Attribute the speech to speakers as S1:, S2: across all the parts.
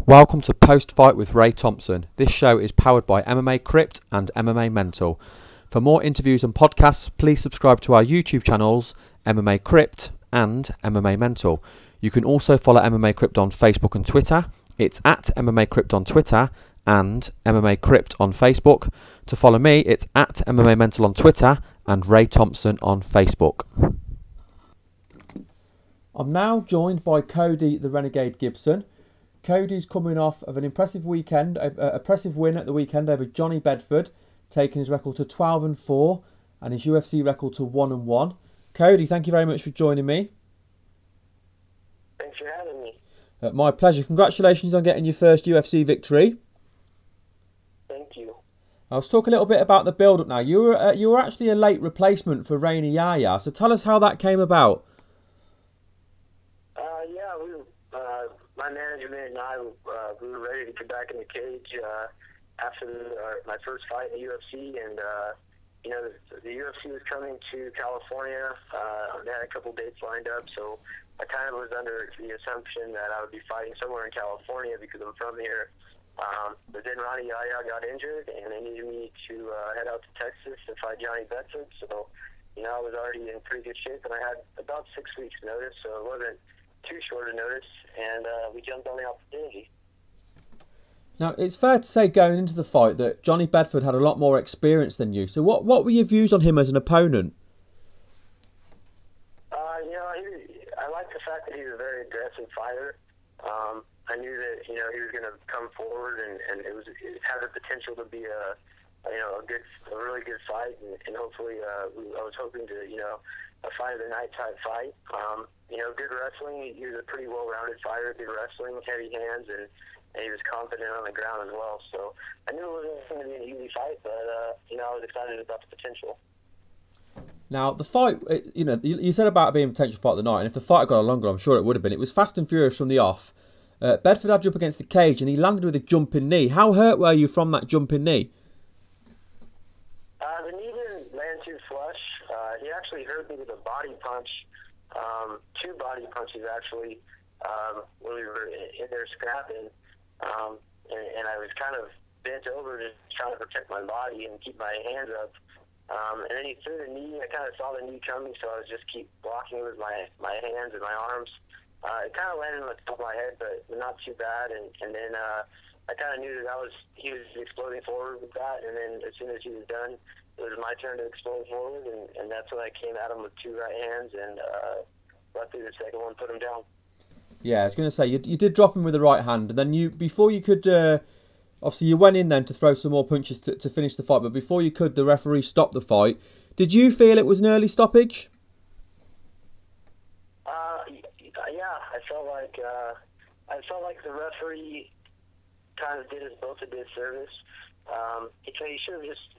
S1: Welcome to Post Fight with Ray Thompson. This show is powered by MMA Crypt and MMA Mental. For more interviews and podcasts, please subscribe to our YouTube channels, MMA Crypt and MMA Mental. You can also follow MMA Crypt on Facebook and Twitter. It's at MMA Crypt on Twitter and MMA Crypt on Facebook. To follow me, it's at MMA Mental on Twitter and Ray Thompson on Facebook. I'm now joined by Cody the Renegade Gibson. Cody's coming off of an impressive weekend, impressive win at the weekend over Johnny Bedford, taking his record to 12-4 and his UFC record to 1-1. Cody, thank you very much for joining me.
S2: Thanks for having me.
S1: My pleasure. Congratulations on getting your first UFC victory.
S2: Thank you.
S1: Let's talk a little bit about the build-up now. You were actually a late replacement for Rainy Yaya, so tell us how that came about.
S2: My management and I, we were ready to get back in the cage after my first fight in the UFC, and the UFC was coming to California. They had a couple dates lined up, so I kind of was under the assumption that I would be fighting somewhere in California because I'm from here. But then Ronnie Yaya got injured, and they needed me to head out to Texas to fight Johnny Bedford. So, I was already in pretty good shape, and I had about 6 weeks' notice, so it wasn't too short a notice, and we jumped on the opportunity.
S1: Now, it's fair to say going into the fight that Johnny Bedford had a lot more experience than you. So what were your views on him as an opponent?
S2: I like the fact that he's a very aggressive fighter. I knew that, he was going to come forward, and it had the potential to be a really good fight, and hopefully I was hoping to, a fight of the night type fight. Good wrestling. He was a pretty well-rounded fighter. Good wrestling, heavy hands, and he was confident on the ground as well. So I knew it wasn't going to be an easy fight, but I was excited about the potential.
S1: Now the fight, you said about it being a potential fight of the night, and if the fight had gone longer, I'm sure it would have been. It was fast and furious from the off. Bedford had you up against the cage, and he landed with a jumping knee. How hurt were you from that jumping knee?
S2: The knee didn't land too flush. He actually hurt me with a body punch. 2 body punches actually when we were in there scrapping, and I was kind of bent over just trying to protect my body and keep my hands up, and then he threw the knee. I kind of saw the knee coming, so I was just keep blocking with my hands and my arms. It kind of landed on the top of my head, but not too bad, and then I kind of knew that he was exploding forward with that, and then as soon as he was done, it was my turn to explode forward, and that's when I came at him with 2 right hands, and luckily the second one put him down. Yeah,
S1: I was going to say, you did drop him with the right hand, and then before you could, obviously you went in then to throw some more punches to finish the fight, but before you could, the referee stopped the fight. Did you feel it was an early stoppage?
S2: Yeah, I felt like the referee kind of did us both a disservice.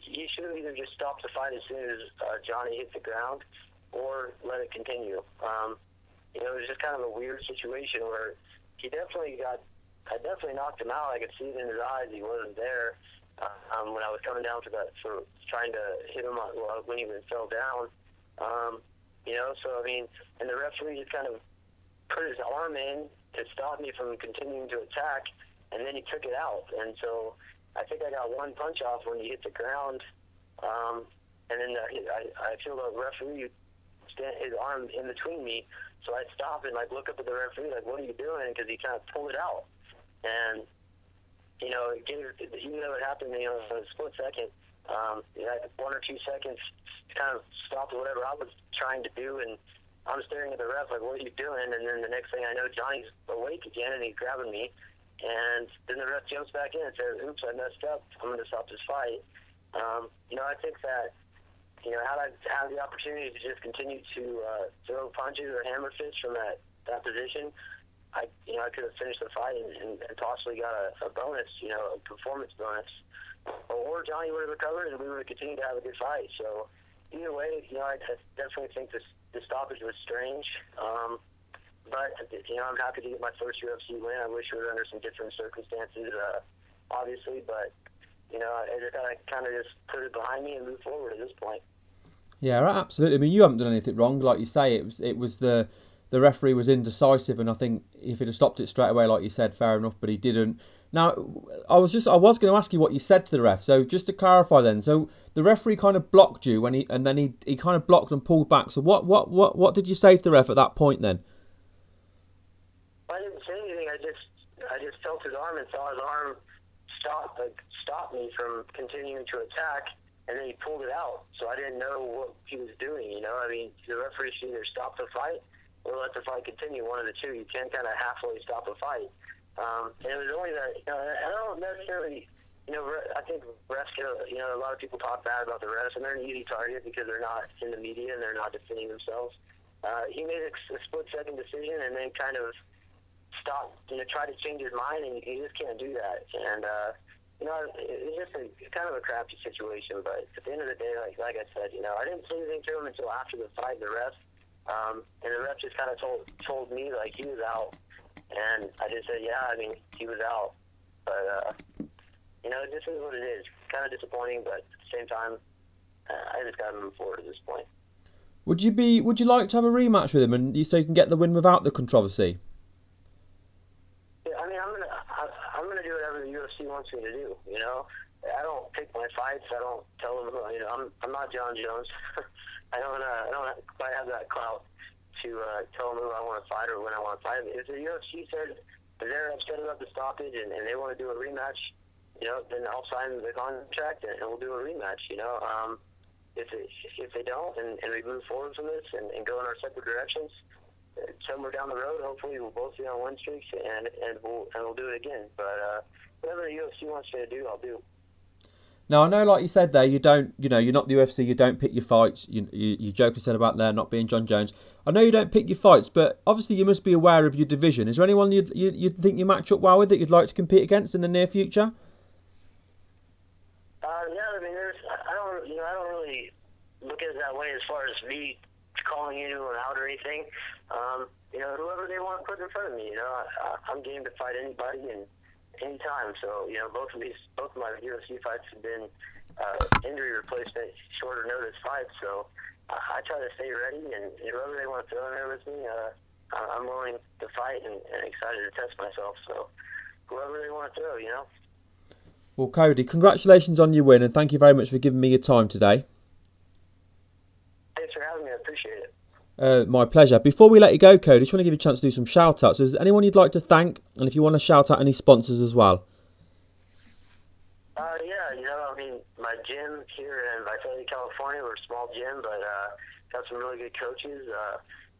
S2: He should have either just stopped the fight as soon as Johnny hit the ground, or let it continue. It was just kind of a weird situation where I definitely knocked him out. I could see it in his eyes. He wasn't there when I was coming down for trying to hit him when he fell down. And the referee just kind of put his arm in to stop me from continuing to attack, and then he took it out. And so I think I got 1 punch off when he hit the ground, and then I feel the referee his arm in between me, so I stop and look up at the referee what are you doing? Because he kind of pulled it out, and it gave, even though it happened in a split second, 1 or 2 seconds to kind of stop whatever I was trying to do, and I'm staring at the ref what are you doing? And then the next thing I know, Johnny's awake again, and he's grabbing me. And then the ref jumps back in and says, oops, I messed up. I'm going to stop this fight. I think that, had I had the opportunity to just continue to throw punches or hammer fists from that position, I could have finished the fight and possibly got a bonus, a performance bonus. Or Johnny would have recovered and we would have continued to have a good fight. So either way, I definitely think this stoppage was strange. But, I'm happy to get my first UFC win. I wish it was under some different circumstances, obviously. But, I just kind of just put it behind me and move forward at this point.
S1: Yeah, absolutely. I mean, you haven't done anything wrong. Like you say, it was the the referee was indecisive, and I think if he'd have stopped it straight away, like you said, fair enough, but he didn't. Now, I was going to ask you what you said to the ref. So just to clarify, then, so the referee kind of blocked you when he kind of blocked and pulled back. So what did you say to the ref at that point then?
S2: I didn't say anything. I just felt his arm and saw his arm stop me from continuing to attack, and then he pulled it out. So I didn't know what he was doing. You know, I mean, the referee should either stop the fight or let the fight continue. One of the two. You can't kind of halfway stop a fight. And it was only that. I don't necessarily. I think refs get. A lot of people talk bad about the refs, and they're an easy target because they're not in the media and they're not defending themselves. He made a split-second decision and then kind of stopped. Tried to change his mind, and you just can't do that. And it's just kind of a crappy situation. But at the end of the day, like I said, I didn't say anything to him until after the fight. The ref, and the ref just kind of told me like he was out, and I just said, yeah, I mean he was out. But this is what it is. Kind of disappointing, but at the same time, I just got to move forward at this point.
S1: Would you like to have a rematch with him, and so you can get the win without the controversy?
S2: Yeah, I mean, I'm gonna do whatever the UFC wants me to do. I don't pick my fights. I don't tell them. I'm not John Jones. I don't quite have that clout to tell them who I want to fight or when I want to fight. If the UFC said they're upset about the stoppage and they want to do a rematch, then I'll sign the contract and we'll do a rematch. If they don't and we move forward from this and go in our separate directions, somewhere down the road, hopefully we'll both be on win streaks and we'll do it again. But whatever the UFC wants me to do, I'll do.
S1: Now, I know, like you said there, you're not the UFC, you don't pick your fights. You jokingly said about there not being John Jones. I know you don't pick your fights, but obviously you must be aware of your division. Is there anyone you'd think you match up well with that you'd like to compete against in the near future?
S2: Yeah, I mean, I don't really look at it that way as far as me calling anyone out or anything. Whoever they want to put in front of me, I'm game to fight anybody and anytime. So, both of my UFC fights have been injury replacement, shorter notice fights. So I try to stay ready, and whoever they want to throw in there with me, I'm willing to fight and excited to test myself. So whoever they want to throw,
S1: Well, Cody, congratulations on your win, and thank you very much for giving me your time today.
S2: Thanks for having me. I appreciate it.
S1: My pleasure. Before we let you go, Cody, I just want to give you a chance to do some shout-outs. So is there anyone you'd like to thank? And if you want to shout out any sponsors as well.
S2: My gym here in Visalia, California, we're a small gym, but got some really good coaches.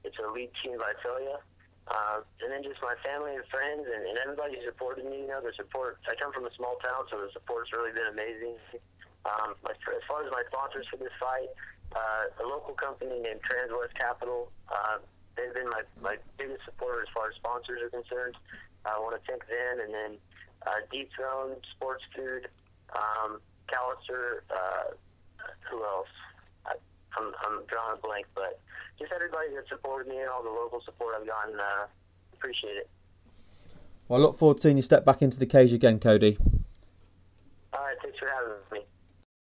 S2: It's an elite team, Visalia. And then just my family and friends and everybody who supported me. The support, I come from a small town, so the support's really been amazing. As far as my sponsors for this fight, a local company named Transwest Capital, they've been my biggest supporter as far as sponsors are concerned. I want to thank them, and then Deep Zone, Sports Food, Callister, who else? I'm drawing a blank, but just everybody that supported me and all the local support I've gotten, appreciate it.
S1: Well, I look forward to seeing you step back into the cage again, Cody.
S2: All right, thanks for having me.